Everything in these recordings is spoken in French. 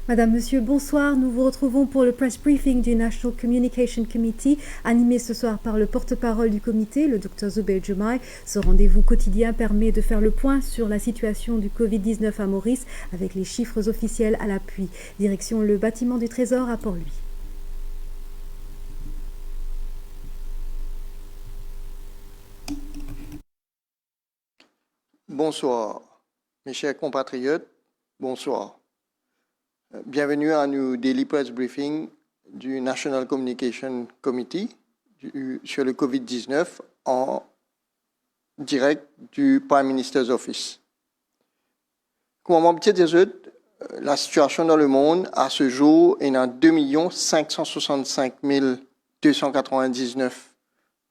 Madame, Monsieur, bonsoir. Nous vous retrouvons pour le press briefing du National Communication Committee, animé ce soir par le porte-parole du comité, le Dr Zubair Jomai. Ce rendez-vous quotidien permet de faire le point sur la situation du Covid-19 à Maurice, avec les chiffres officiels à l'appui. Direction le bâtiment du Trésor à Port-Louis. Bonsoir, mes chers compatriotes, bonsoir. Bienvenue à nos Daily Press Briefing du National Communication Committee sur le COVID-19 en direct du Prime Minister's Office. Comme petit la situation dans le monde à ce jour est dans 2 565 299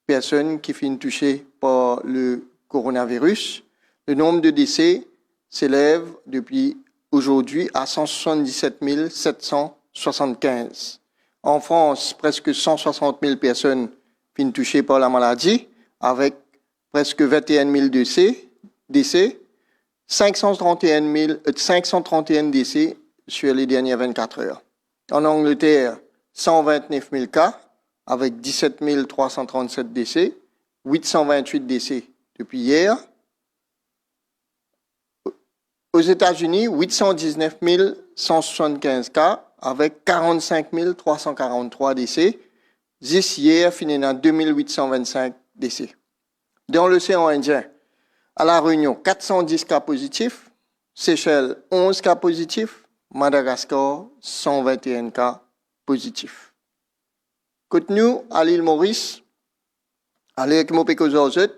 personnes qui finissent touchées par le coronavirus. Le nombre de décès s'élève depuis aujourd'hui à 177 775. En France, presque 160 000 personnes finissent touchées par la maladie, avec presque 21 000 décès, 531 décès sur les dernières 24 heures. En Angleterre, 129 000 cas, avec 17 337 décès, 828 décès depuis hier. Aux États-Unis, 819 175 cas avec 45 343 décès. Hier, fini dans 2825 décès. Dans l'océan Indien, à La Réunion, 410 cas positifs. Seychelles, 11 cas positifs. Madagascar, 121 cas positifs. Côte-nous, à l'île Maurice, à l'ECMO-Pécozorzet,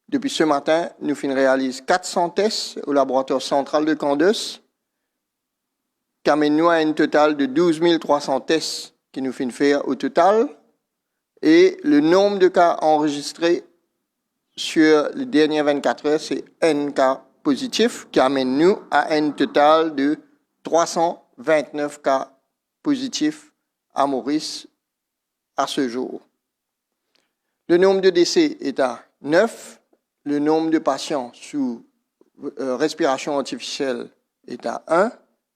depuis ce matin, nous réalisons 400 tests au laboratoire central de Candos, qui amène nous à un total de 12 300 tests qui nous faire au total. Et le nombre de cas enregistrés sur les dernières 24 heures, c'est un cas positif, qui amène nous à un total de 329 cas positifs à Maurice à ce jour. Le nombre de décès est à 9. Le nombre de patients sous respiration artificielle est à 1,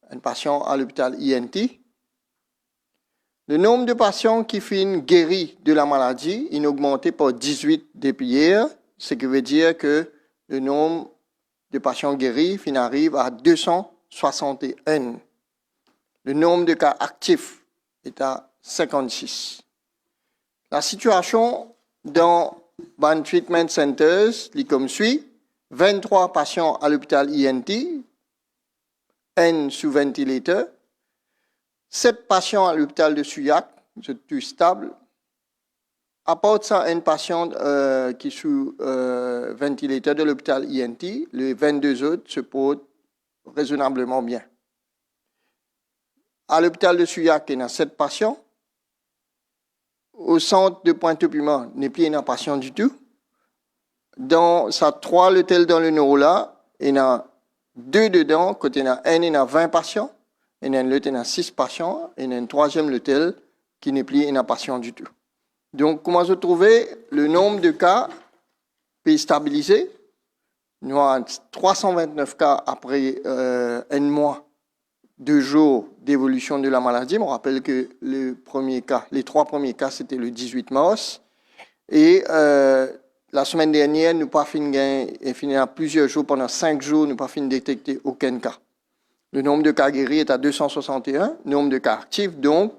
un patient à l'hôpital INT. Le nombre de patients qui finissent guéris de la maladie est augmenté par 18 depuis hier, ce qui veut dire que le nombre de patients guéris arrive à 261. Le nombre de cas actifs est à 56. La situation dans les treatment centers est comme suit. 23 patients à l'hôpital INT, N sous ventilateur. 7 patients à l'hôpital de Souillac, c'est tout stable. À part ça, un patient qui est sous ventilateur de l'hôpital INT, les 22 autres se portent raisonnablement bien. À l'hôpital de Souillac, il y a 7 patients. Au centre de Pointe-au-Piment, il n'y a plus un patient du tout. Dans sa 3 l'hôtel dans le Nord-là, il y en a 2 dedans. Côté il y en a un, il y en a 20 patients. Il y en a l'autre, il y en a 6 patients. Et il y a un 3e l'hôtel qui n'est plus un patient du tout. Donc, comment se trouver le nombre de cas peut stabiliser. Nous avons 329 cas après un mois. 2 jours d'évolution de la maladie. On rappelle que les 3 premiers cas, c'était le 18 mars. Et la semaine dernière, nous n'avons pas fini à plusieurs jours, pendant 5 jours, nous n'avons pas fini de détecter aucun cas. Le nombre de cas guéris est à 261. Le nombre de cas actifs, donc,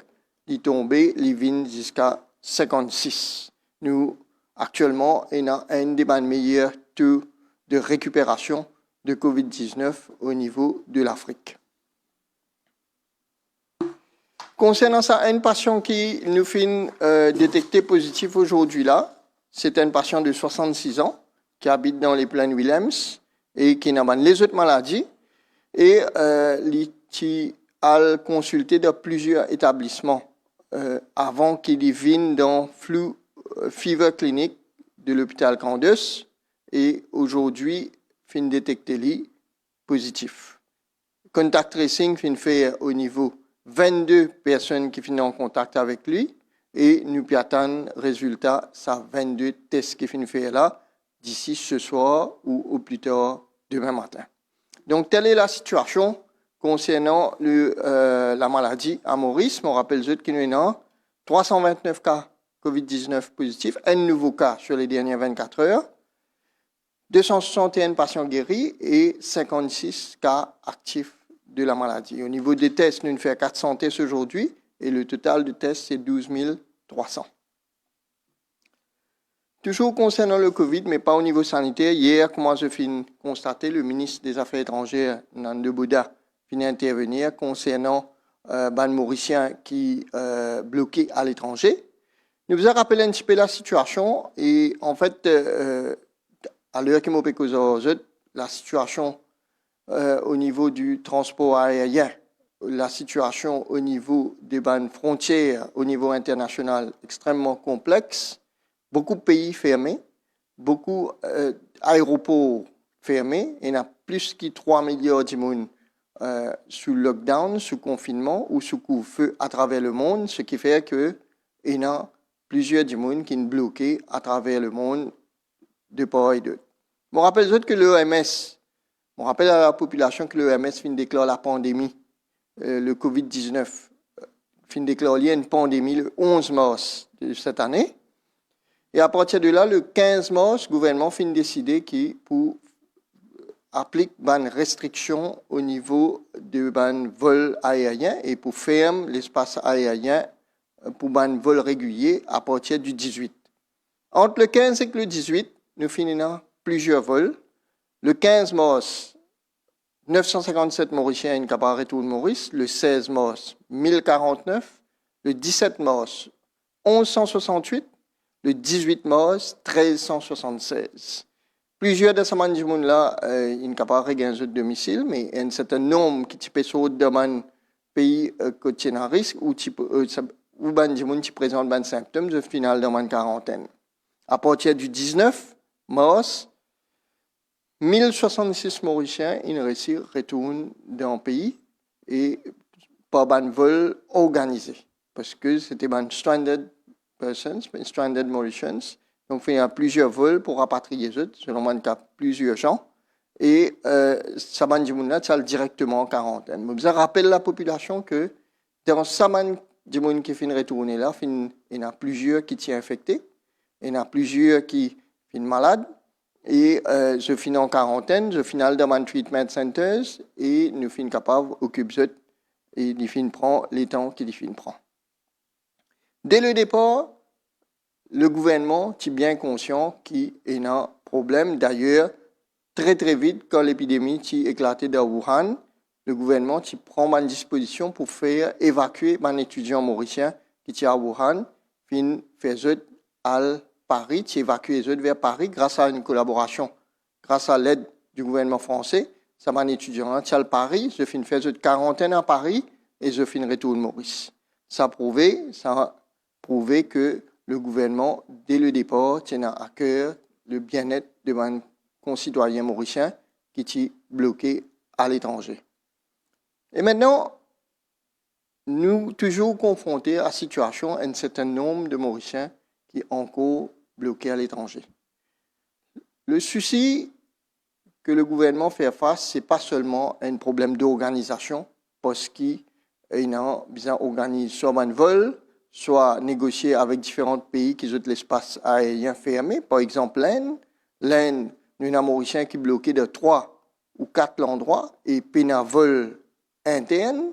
il est tombé, il vient jusqu'à 56. Nous, actuellement, on a un des meilleurs taux de récupération de COVID-19 au niveau de l'Afrique. Concernant ça, un patient qui nous fait détecter positif aujourd'hui là, c'est un patient de 66 ans qui habite dans les plaines Williams et qui n'a pas les autres maladies et qui a consulté dans plusieurs établissements avant qu'il vienne dans Flu Fever Clinic de l'hôpital Candos et aujourd'hui, fin détecté lui positif. Contact tracing fin fait au niveau 22 personnes qui finissent en contact avec lui et nous puis attendre résultat ça 22 tests qui finissent fait là d'ici ce soir ou au plus tard demain matin. Donc telle est la situation concernant la maladie à Maurice. On rappelle qu'il y a 329 cas COVID-19 positifs, un nouveau cas sur les dernières 24 heures, 261 patients guéris et 56 cas actifs de la maladie. Au niveau des tests, nous faisons 400 tests aujourd'hui et le total de tests, c'est 12 300. Toujours concernant le Covid, mais pas au niveau sanitaire, hier, comment je finis constater, le ministre des Affaires étrangères, Nando Bouda, finit intervenir concernant les Mauriciens qui bloqués à l'étranger. Nous vous a rappelé un petit peu la situation et en fait, à l'heure que je la situation au niveau du transport aérien, la situation au niveau des frontières, au niveau international, extrêmement complexe. Beaucoup de pays fermés, beaucoup d'aéroports fermés. Il y a plus de 3 milliards de monde sous lockdown, sous confinement ou sous couvre-feu à travers le monde, ce qui fait qu'il y a plusieurs de monde qui sont bloqués à travers le monde de part et d'autre. Je rappelle que l'OMS, on rappelle à la population que l'OMS fin déclare la pandémie, le COVID-19, fin déclare une pandémie le 11 mars de cette année. Et à partir de là, le 15 mars, le gouvernement fin décider qu'il pour applique une restriction au niveau de vol aérien et pour fermer l'espace aérien pour un vol régulier à partir du 18. Entre le 15 et le 18, nous finissons plusieurs vols. Le 15 mars, 957 Mauriciens sont capables de retourner Maurice. Le 16 mars, 1049. Le 17 mars, 1168. Le 18 mars, 1376. Plusieurs de ces gens-là sont capables de regagner leur domicile, mais il y a un certain nombre qui peut sortir de un pays qui est à risque ou des gens qui présentent des symptômes au final de la quarantaine. À partir du 19 mars, 1066 Mauriciens ont réussi à retourner dans le pays et par un vol organisé, parce que c'était un stranded persons, stranded Mauritians. Donc, il y a plusieurs vols pour rapatrier eux, selon le cas, plusieurs gens. Et ça va directement en quarantaine. Je rappelle la population que dans ce gens qui finissent retourner là, il y en a plusieurs qui sont infectés, il y en a plusieurs qui sont malades. Et je finis en quarantaine, je finis dans un treatment centers et nous sommes capables d'occuper eux et nous finissons prendre les temps qu'ils finissent prendre. Dès le départ, le gouvernement est bien conscient qu'il y a un problème. D'ailleurs, très vite, quand l'épidémie a éclaté dans Wuhan, le gouvernement prend une disposition pour faire évacuer un étudiant mauricien qui est à Wuhan, puis faire eux à Paris, évacuer eux vers Paris grâce à une collaboration, grâce à l'aide du gouvernement français. Ça m'a un étudiant à Paris, je finis faire une quarantaine à Paris et je finis retourner Maurice. Ça a prouvé que le gouvernement, dès le départ, tient à cœur le bien-être de mes concitoyens mauriciens qui sont bloqués à l'étranger. Et maintenant, nous sommes toujours confrontés à la situation d'un certain nombre de Mauriciens qui sont encore bloqués à l'étranger. Le souci que le gouvernement fait face, ce n'est pas seulement un problème d'organisation, parce qu'il a besoin d'organiser soit un vol, soit négocier avec différents pays qui ont l'espace aérien fermé. Par exemple, l'Inde, nous avons un Mauricien qui est bloqué de 3 ou 4 endroits et puis un vol interne.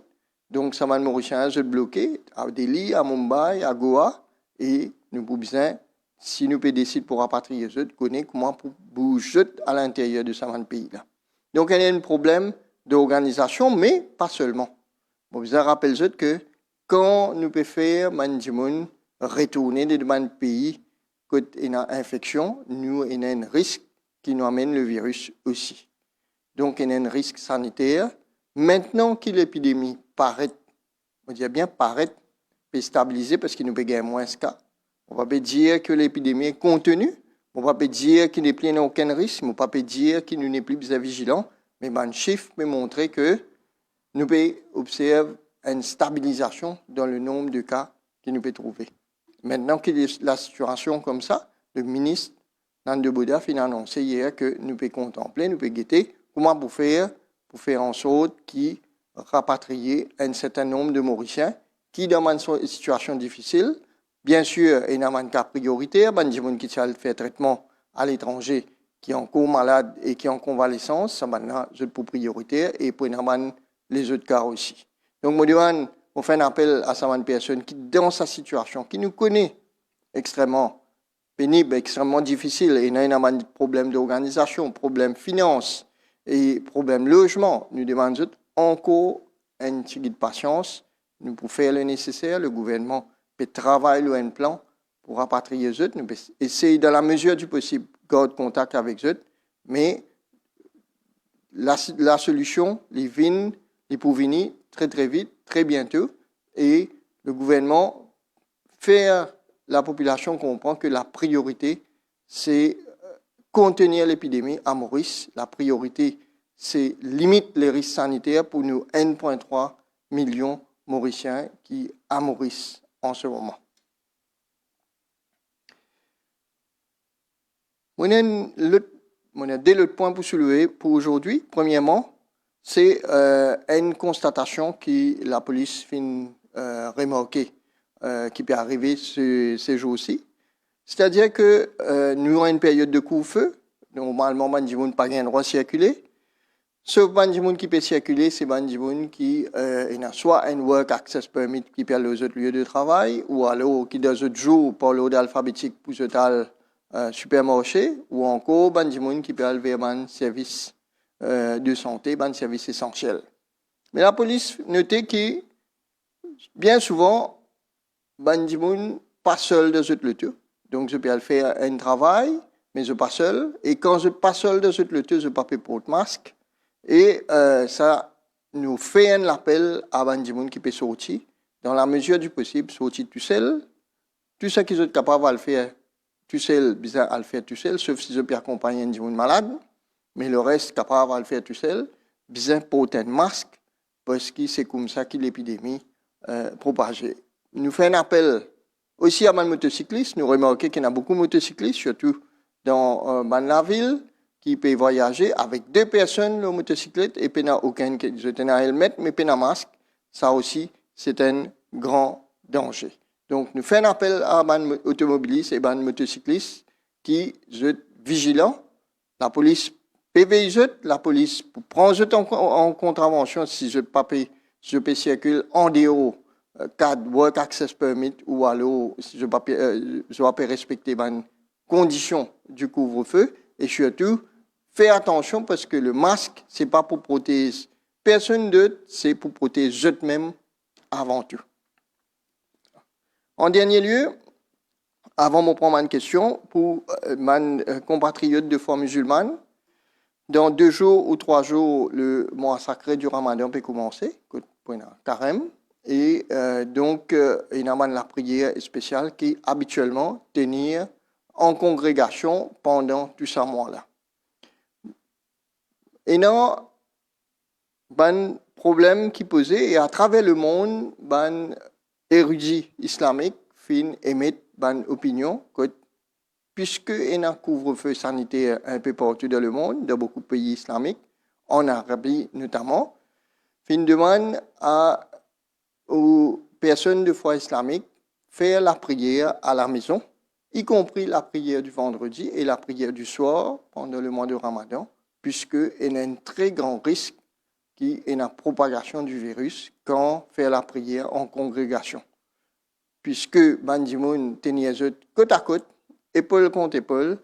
Donc, ça va un Mauricien bloqué à Delhi, à Mumbai, à Goa. Et nous avons besoin, si nous décidons pour rapatrier eux, de connaître comment bouger à l'intérieur de ce pays-là. Donc, il y a un problème d'organisation, mais pas seulement. Je vous rappelle que quand nous pouvons faire des retourner dans un pays qui a une infection, nous avons un risque qui nous amène le virus aussi. Donc, il y a un risque sanitaire. Maintenant que l'épidémie paraît, on dit bien paraît, peut stabiliser parce qu'il nous peut gagner moins de cas. On va pas dire que l'épidémie est contenue, On ne peut pas dire qu'il n'est plus aucun risque, on ne peut pas dire qu'il n'est plus vigilant, mais les chiffres peut montrer que nous pouvons observer une stabilisation dans le nombre de cas que nous pouvons trouver. Maintenant qu'il y a la situation comme ça, le ministre Nando Boda a annoncé hier que nous pouvons contempler, nous pouvons guetter comment pour faire en sorte qu'il rapatrie un certain nombre de Mauriciens qui, dans une situation difficile, bien sûr, il y a un cas prioritaire, il y a des gens qui fait traitement à l'étranger, qui sont encore malades et qui sont en convalescence, ça maintenant, c'est pour prioritaire, et pour les autres cas aussi. Donc, on fait un appel à ces personnes qui, dans sa situation, qui nous connaît extrêmement pénible, extrêmement difficile, et il y a un problème d'organisation, problème finance et problème logement, nous demandons encore un petit peu de patience, nous pouvons faire le nécessaire, le gouvernement peut travailler un plan pour rapatrier les autres, nous pouvons essayer dans la mesure du possible de garder contact avec eux, mais la solution, les vins, les pour venir très très vite, très bientôt, et le gouvernement fait la population comprendre que la priorité, c'est contenir l'épidémie à Maurice. La priorité, c'est limiter les risques sanitaires pour nous 1,3 million Mauriciens qui sont à Maurice en ce moment. On a deux autres points pour soulever pour aujourd'hui. Premièrement, c'est une constatation que la police fait remarquer qui peut arriver ces jours-ci. C'est-à-dire que nous avons une période de couvre-feu. Normalement, les gens n'ont pas le droit de circuler. Sauf les gens qui peuvent circuler, c'est les gens qui ont soit un work access permit qui peut aller aux autres lieux de travail, ou alors qui, dans d'autres jours, par l'ordre alphabétique pour ce supermarché, ou encore les gens qui peuvent aller vers un service de santé, un service essentiel. Mais la police notait que, bien souvent, les gens pas seuls dans ce lieu. Donc, je peux faire un travail, mais je ne suis pas seul. Et quand je ne suis pas seul dans ce lieu, je ne peux pas porter masque. Et ça nous fait un appel à les gens qui peuvent sortir, dans la mesure du possible, sortir tout seul. Tout ce qu'ils sont capables de le faire tout seul, bien à le faire tout seul, sauf si je peux accompagner des gens malades. Mais le reste, capable de le faire tout seul, bien porter un masque, parce que c'est comme ça que l'épidémie propage. Nous faisons un appel aussi à les motocyclistes. Nous remarquons qu'il y a beaucoup de motocyclistes, surtout dans la ville, qui peuvent voyager avec 2 personnes sur motocyclette et pas aucun qui a un helmet, mais pas un masque. Ça aussi, c'est un grand danger. Donc, nous faisons un appel à les automobilistes et les motocyclistes qui sont vigilants. La police peut veiller, la police prend en contravention si je peux circuler en dehors cadre work access permit ou alors si je dois respecter les conditions du couvre-feu et surtout faire attention parce que le masque c'est pas pour protéger personne d'autre, c'est pour protéger eux-mêmes avant tout. En dernier lieu, avant de prendre une question pour mes compatriotes de foi musulmane, dans 2 jours ou 3 jours, le mois sacré du Ramadan peut commencer, pour un carême. Et donc, il y a la prière spéciale qui est habituellement tenir en congrégation pendant tout ce mois-là. Et non, un problème qui posait, et à travers le monde, un érudit islamique fin émettre une opinion que puisque il y a un couvre-feu sanitaire un peu partout dans le monde, dans beaucoup de pays islamiques, en Arabie notamment, fin demande aux personnes de foi islamique faire la prière à la maison, y compris la prière du vendredi et la prière du soir pendant le mois de Ramadan, puisqu'il y a un très grand risque qui est la propagation du virus quand faire la prière en congrégation. Puisque Bandimoun tenait côte à côte, épaule contre épaule,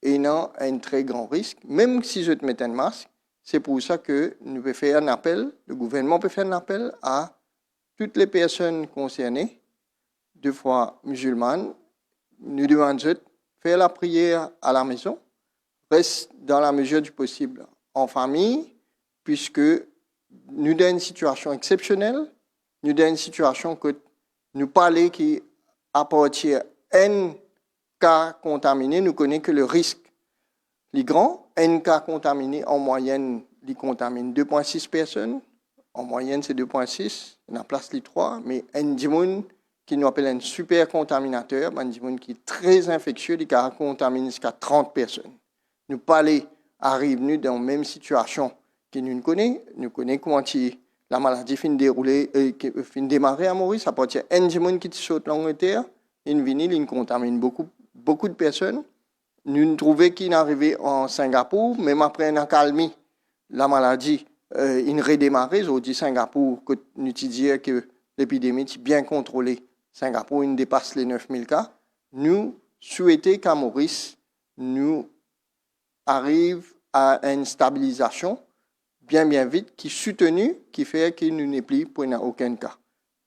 et il y a un très grand risque, même si je te mets un masque, c'est pour ça que nous pouvons faire un appel, le gouvernement peut faire un appel à toutes les personnes concernées, de foi musulmane, nous demandons de faire la prière à la maison, reste dans la mesure du possible en famille, puisque nous avons une situation exceptionnelle, nous avons une situation que nous parlons qui appartient à un cas contaminés, nous connaissons que le risque est grand. Un cas contaminé, en moyenne, il contamine 2,6 personnes. En moyenne, c'est 2,6. On a place les 3. Mais un dimoun qui nous appelle un super contaminateur, un dimoun qui est très infectieux, il contamine jusqu'à 30 personnes. Nous parlons, arrivons dans la même situation que nous connaissons. Nous connaissons comment la maladie finit de démarrer à Maurice. À partir d'un dimoun qui saute l'Angleterre, il vinyle, il contamine beaucoup de personnes. Nous trouvons qu'il est arrivé en Singapour, même après un accalmie, la maladie, il redémarré. Ils ont dit Singapour, que nous disons que l'épidémie est bien contrôlée. Singapour, il dépasse les 9000 cas. Nous souhaitons qu'à Maurice, nous arrive à une stabilisation bien vite, qui est soutenue, qui fait que nous n'est plus pour aucun cas.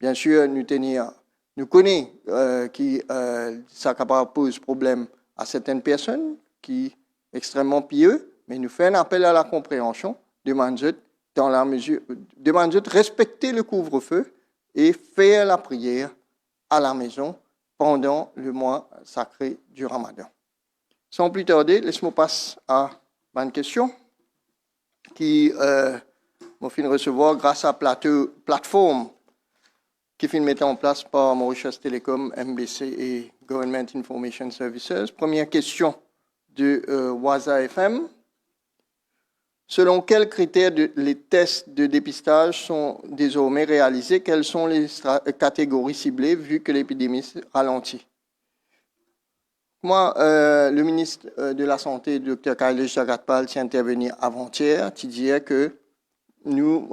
Bien sûr, nous connaissons que ça pose problème à certaines personnes qui sont extrêmement pieux, mais nous faisons un appel à la compréhension, demandons dans la mesure, demandons de respecter le couvre-feu et faire la prière à la maison pendant le mois sacré du Ramadan. Sans plus tarder, laisse-moi passer à une question qui m'a fait recevoir grâce à la plateforme qui est mise en place par Mauritius Telecom, MBC et Government Information Services. Première question de Waza FM. Selon quels critères les tests de dépistage sont désormais réalisés? Quelles sont les catégories ciblées vu que l'épidémie ralentit? Moi, le ministre de la Santé, Dr Kailesh Jagatpal, s'est intervenu avant-hier, qui disait que nous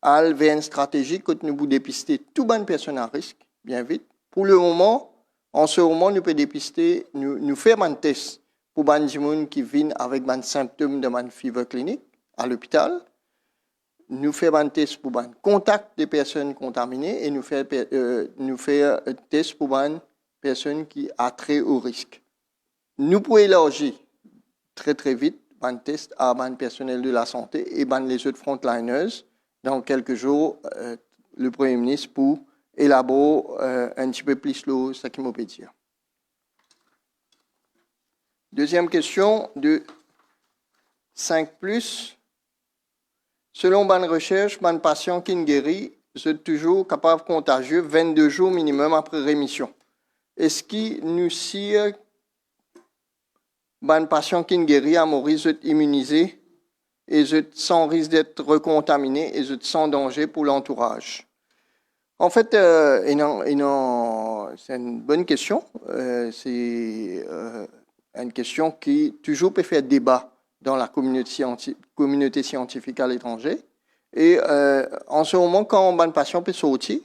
avons une stratégie que nous pouvons dépister toutes les personnes à risque, bien vite. Pour le moment, en ce moment, nous pouvons dépister, nous faisons un test pour les gens qui viennent avec des symptômes de fièvre clinique à l'hôpital. Nous faisons un test pour les contacts des personnes contaminées et nous faisons un test pour les personnes qui ont très haut risque. Nous pouvons élargir très vite un test à les personnels de la santé et les autres frontliners. Dans quelques jours, le Premier ministre pour élaborer un petit peu plus ce qu'il m'a dire. Deuxième question de 5+. Selon une recherche, un patient qui est guéri est toujours capable de contagieux 22 jours minimum après rémission. Est-ce qu'il nous sert un patient qui est guéri à Maurice est immunisé et sans risque d'être recontaminé et sans danger pour l'entourage? En fait, c'est une bonne question. C'est une question qui toujours peut faire débat dans la communauté scientifique à l'étranger. Et en ce moment, quand un patient peut sortir,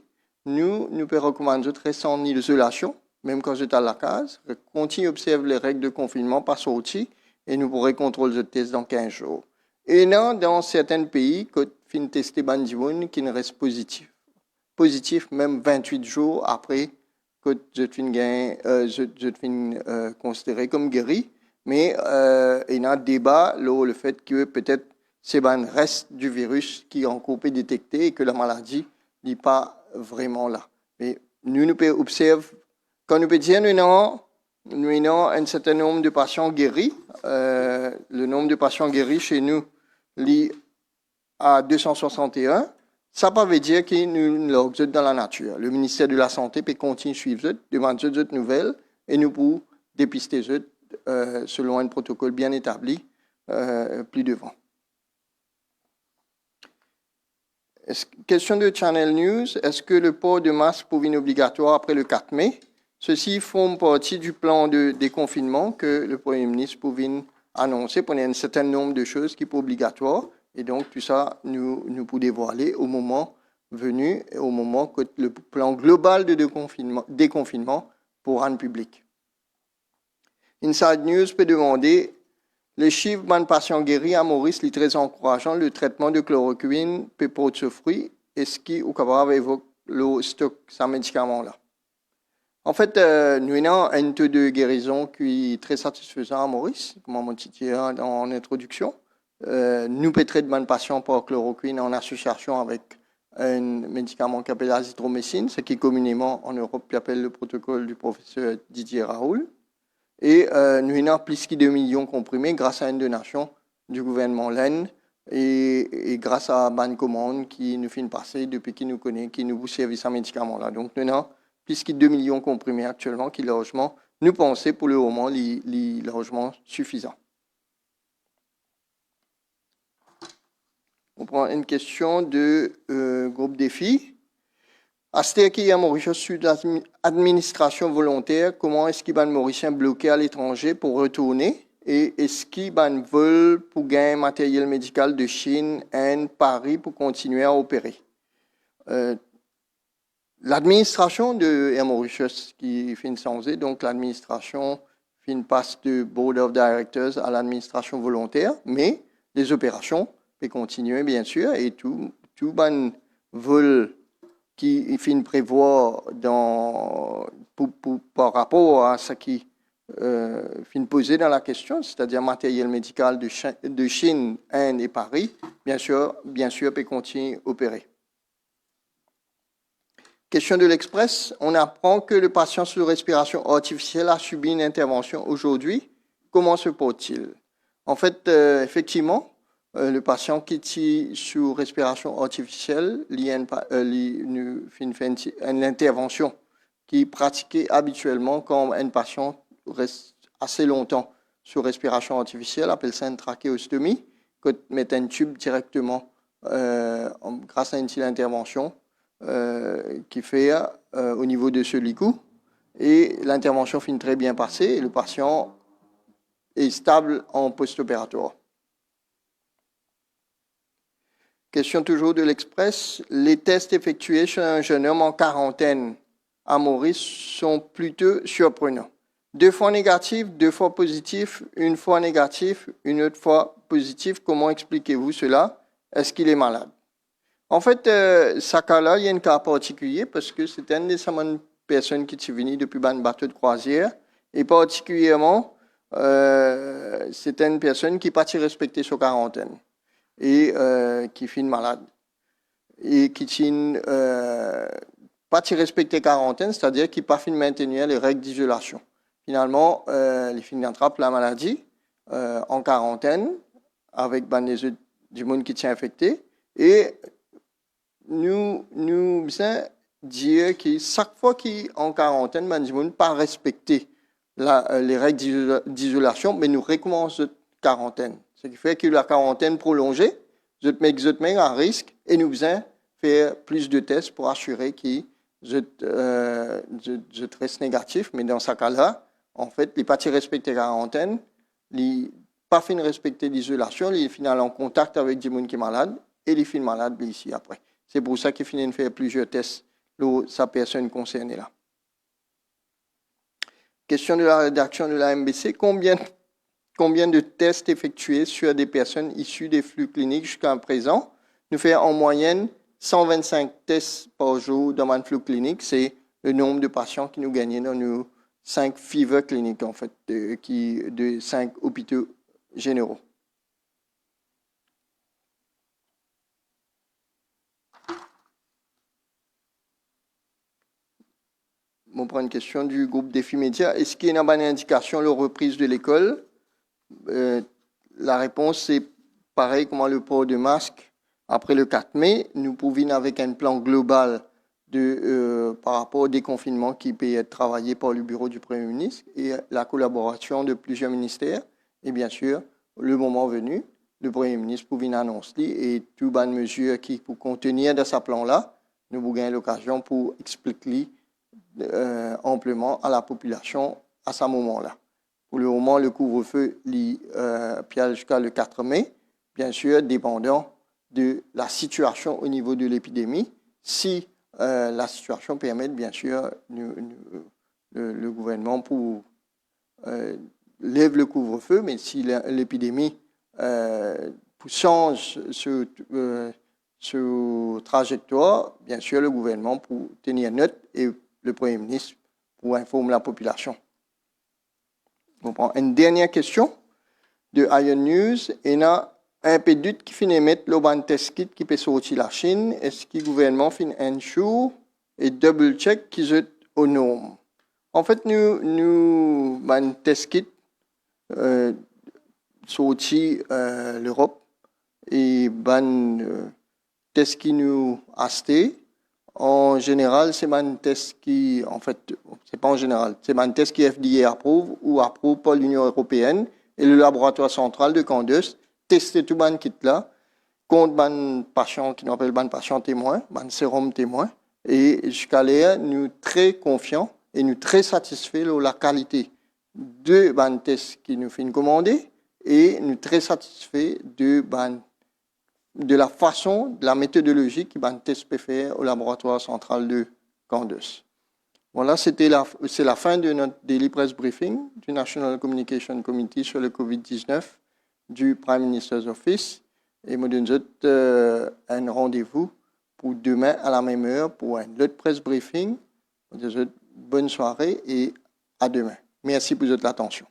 nous pouvons recommander de rester en isolation, même quand j'étais à la case, continuer à observer les règles de confinement, pas sortir, et nous pourrons contrôler le test dans 15 jours. Et non, dans certains pays, quand on teste des qui ne restent positif même 28 jours après que je suis considéré comme guéri. Mais il y a un débat sur le fait que peut-être c'est un reste du virus qui est encore détecté et que la maladie n'est pas vraiment là. Mais nous pouvons observer, quand nous pouvons dire nous avons un certain nombre de patients guéris, le nombre de patients guéris chez nous est à 261. Ça ne veut pas dire que nous sommes dans la nature. Le ministère de la Santé peut continuer à suivre, demander des nouvelles et nous pouvons dépister selon un protocole bien établi plus devant. Question de Channel News. Est-ce que le port de masque devient obligatoire après le 4 mai? Ceci forme partie du plan de déconfinement que le Premier ministre pouvait annoncer pour un certain nombre de choses qui sont obligatoires. Et donc, tout ça, nous pouvons dévoiler au moment venu, au moment que le plan global de déconfinement pour rendre public. Inside News peut demander les chiffres de patients guéris à Maurice, sont très encourageant. Le traitement de chloroquine peut porter ce fruit. Est-ce qu'il est capable d'évoquer le stock de ce médicament-là? En fait, nous avons un taux de guérison qui est très satisfaisant à Maurice, comme on dit en introduction. Nous pouvons traiter de patients par chloroquine en association avec un médicament qui s'appelle l'azithromycine, ce qui communément en Europe appelle le protocole du professeur Didier Raoul. Et nous avons plus de 2 millions comprimés grâce à une donation du gouvernement LEN et grâce à une commande qui nous fait passer depuis qu'il nous connaît, qui nous servait ce médicament-là. Donc nous avons plus de 2 millions comprimés actuellement qui logement, nous pensons pour le moment les logements suffisants. On prend une question de groupe défi. À ce qu'il y a Mauritius sur l'administration volontaire, comment est-ce qu'il y a des Mauriciens bloqués à l'étranger pour retourner? Et est-ce qu'ils veulent pour gagner matériel médical de Chine, Inde, Paris pour continuer à opérer? L'administration de Air Mauritius qui fait changer, donc l'administration passe de Board of Directors à l'administration volontaire, mais les opérations peuvent continuer bien sûr et tout vol qui prévoit par rapport à ce qui posé dans la question, c'est-à-dire matériel médical de Chine, Inde et Paris, bien sûr peut continuer à opérer. Question de l'Express, on apprend que le patient sous respiration artificielle a subi une intervention aujourd'hui. Comment se porte-t-il? En fait, effectivement, le patient qui est sous respiration artificielle, il a une intervention qui est pratiquée habituellement quand un patient reste assez longtemps sous respiration artificielle, appelle ça une trachéostomie, qu'on met un tube directement grâce à une petite intervention qui fait au niveau de ce licou. Et l'intervention finit très bien passée et le patient est stable en post-opératoire. Question toujours de l'Express. Les tests effectués chez un jeune homme en quarantaine à Maurice sont plutôt surprenants. 2 fois négatif, 2 fois positif, 1 fois négatif, une autre fois positif. Comment expliquez-vous cela? Est-ce qu'il est malade? En fait, ce cas-là, il y a un cas particulier parce que c'est une des personnes qui est venue depuis un bateau de croisière et particulièrement, c'est une personne qui n'est pas respectée sur quarantaine et qui finit malade et qui n'est pas respectée quarantaine, c'est-à-dire qui n'a pas fini de maintenir les règles d'isolation. Finalement, les filles attrapent la maladie en quarantaine avec du monde qui tient infecté et nous dire que chaque fois qu'il est en quarantaine, du monde pas respecter les règles d'isolation, mais nous recommençons la quarantaine. Ce qui fait que la quarantaine prolongée, je mets à risque et nous faisons faire plus de tests pour assurer que je reste négatif, mais dans ce cas-là, en fait, il n'est pas respecté la quarantaine, il n'a pas fait respecter l'isolation, il est finalement en contact avec des gens qui sont malades et il finit malade ici après. C'est pour ça qu'il finit de faire plusieurs tests pour sa personne concernée là. Question de la rédaction de la MBC, combien de tests effectués sur des personnes issues des flux cliniques jusqu'à présent? Nous faisons en moyenne 125 tests par jour dans un flux clinique. C'est le nombre de patients qui nous gagnent dans nos 5 fever cliniques, en fait, de 5 hôpitaux généraux. On prend une question du groupe Défi Média. Est-ce qu'il y a une bonne indication de la reprise de l'école? La réponse, c'est pareil comme le port de masque. Après le 4 mai, nous pouvons avec un plan global par rapport au déconfinement qui peut être travaillé par le bureau du Premier ministre et la collaboration de plusieurs ministères. Et bien sûr, le moment venu, le Premier ministre pouvait annoncer et toutes les mesures qui pour contenir de ce plan-là, nous avons eu l'occasion pour expliquer amplement à la population à ce moment-là. Pour le moment, le couvre-feu jusqu'à le 4 mai, bien sûr, dépendant de la situation au niveau de l'épidémie. Si la situation permet, bien sûr, le gouvernement pour lève le couvre-feu, mais si l'épidémie change ce trajectoire, bien sûr, le gouvernement pour tenir note et le Premier ministre pour informer la population. On prend une dernière question de Iron News. Et là, un peu doute qui finit mettre le ban test kit qui peut sortir la Chine, est-ce que le gouvernement finit ensure et double check qu'ils sont aux normes. En fait, nous ban test kit sorti l'Europe et ban test qui nous acheté. En général, c'est un test qui, en fait, c'est pas en général, c'est un test qui FDA approuve ou approuve par l'Union européenne et le laboratoire central de Candeus tester tout ban kit là contre ban patient qui nous appelle ban patient témoin, ban sérum témoin et jusqu'à là nous très confiants et nous très satisfaits de la qualité de ban test qui nous fait commander et nous très satisfaits de la façon, de la méthodologie qui ban test peut faire au laboratoire central de Candeus. Voilà, c'est la fin de notre Daily Press Briefing du National Communication Committee sur le COVID-19 du Prime Minister's Office. Et je vous donne un rendez-vous pour demain à la même heure pour un autre press briefing. Je vous souhaite bonne soirée et à demain. Merci pour votre attention.